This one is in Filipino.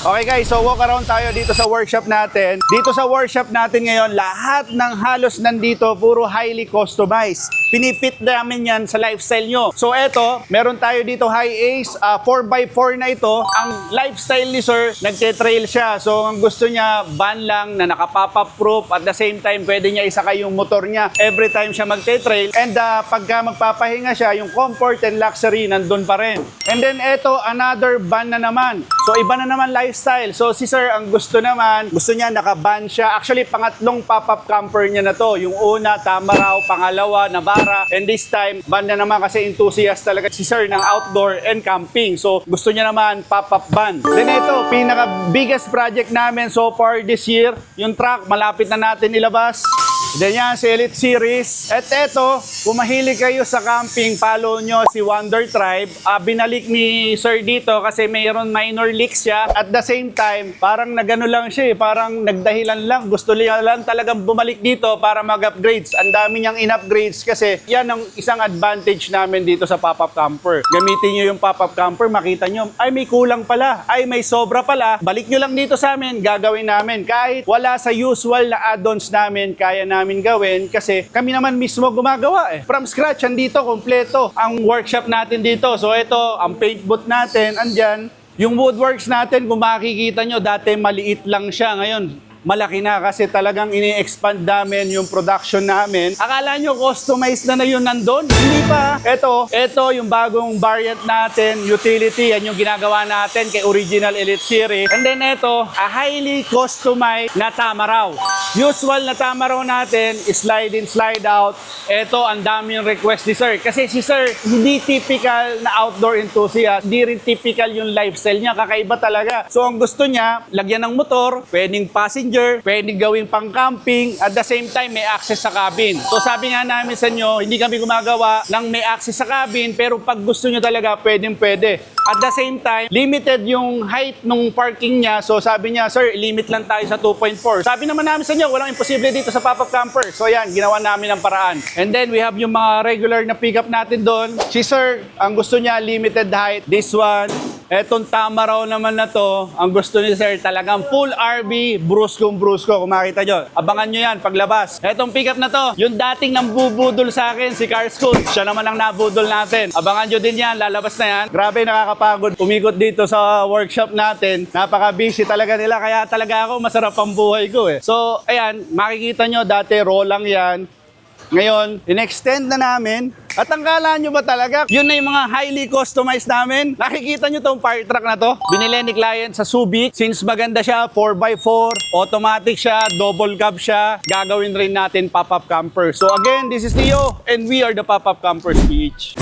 Okay guys, so walk around tayo dito sa workshop natin. Dito sa workshop natin ngayon, lahat ng halos nandito, puro highly customized. Pinipit namin yan sa lifestyle nyo. So eto, meron tayo dito high ace, 4x4 na ito. Ang lifestyle ni sir, nagte-trail siya. So ang gusto niya, van lang na naka-pop-up proof. At the same time, pwede niya isakay yung motor niya every time siya magte-trail. And pagka magpapahinga siya, yung comfort and luxury nandun pa rin. And then eto, another van na naman. So iba na naman lifestyle. So si sir, ang gusto niya naka-van siya. Actually, pangatlong pop-up camper niya na to. Yung una, Tamaraw, pangalawa, Navarra. And this time, van na naman kasi enthusiast talaga si sir ng outdoor and camping. So gusto niya naman pop-up van. Then ito, pinaka-biggest project namin so far this year. Yung truck, malapit na natin ilabas. Then yan, si Elite Series. At eto, kung mahilig kayo sa camping, follow nyo si Wonder Tribe. Binalik ni Sir dito kasi mayroon minor leaks siya. At the same time, parang nagano lang siya parang nagdahilan lang. Gusto niya lang talagang bumalik dito para mag-upgrades. Ang dami niyang in-upgrades kasi yan ang isang advantage namin dito sa pop-up camper. Gamitin nyo yung pop-up camper, makita nyo, ay may kulang pala, ay may sobra pala. Balik nyo lang dito sa amin, gagawin namin. Kahit wala sa usual na add-ons namin, kaya namin gawin kasi kami naman mismo gumagawa From scratch, andito, kompleto ang workshop natin dito. So ito, ang paint booth natin, andyan. Yung woodworks natin, kung makikita nyo, dati maliit lang siya. Ngayon, malaki na kasi talagang ini-expand namin yung production namin. Akala nyo customized na yun nandun? Hindi pa. Ito yung bagong variant natin, utility. Yan yung ginagawa natin kay Original Elite Series. And then ito, a highly customized na Tamaraw. Usual na Tamaraw natin, slide in, slide out. Ito, ang daming request ni sir. Kasi si sir, hindi typical na outdoor enthusiast. Hindi rin typical yung lifestyle niya. Kakaiba talaga. So ang gusto niya, lagyan ng motor, pwedeng passenger, pwedeng gawing pang-camping, at the same time may access sa cabin. So sabi nga namin sa inyo, hindi kami gumagawa ng may access sa cabin, pero pag gusto nyo talaga, pwedeng-pwede. At the same time, limited yung height ng parking niya. So sabi niya, sir, limit lang tayo sa 2.4. Sabi naman namin sa inyo, walang imposible dito sa pop-up camper. So yan, ginawa namin ang paraan. And then we have yung mga regular na pickup natin doon. Si sir, ang gusto niya, limited height. This one, etong Tamaraw naman na to, ang gusto ni sir talagang full RV, bruskong brusko. Kung makita nyo, abangan nyo yan paglabas. Etong pickup na to, yung dating nambubudol sa akin, si Car Scoot, siya naman ang nabudol natin. Abangan nyo din yan, lalabas na yan. Grabe, nakakapagod umikot dito sa workshop natin. Napaka-busy talaga nila, kaya talaga ako masarap ang buhay ko So, ayan, makikita nyo, dati raw lang yan. Ngayon, in-extend na namin. At ang kala nyo ba talaga, yun na yung mga highly customized namin? Nakikita nyo tong fire truck na to? Binili ni client sa Subic. Since maganda siya, 4x4, automatic siya, double cab siya, gagawin rin natin pop-up camper. So again, this is Theo, and we are the Pop-Up Campers PH.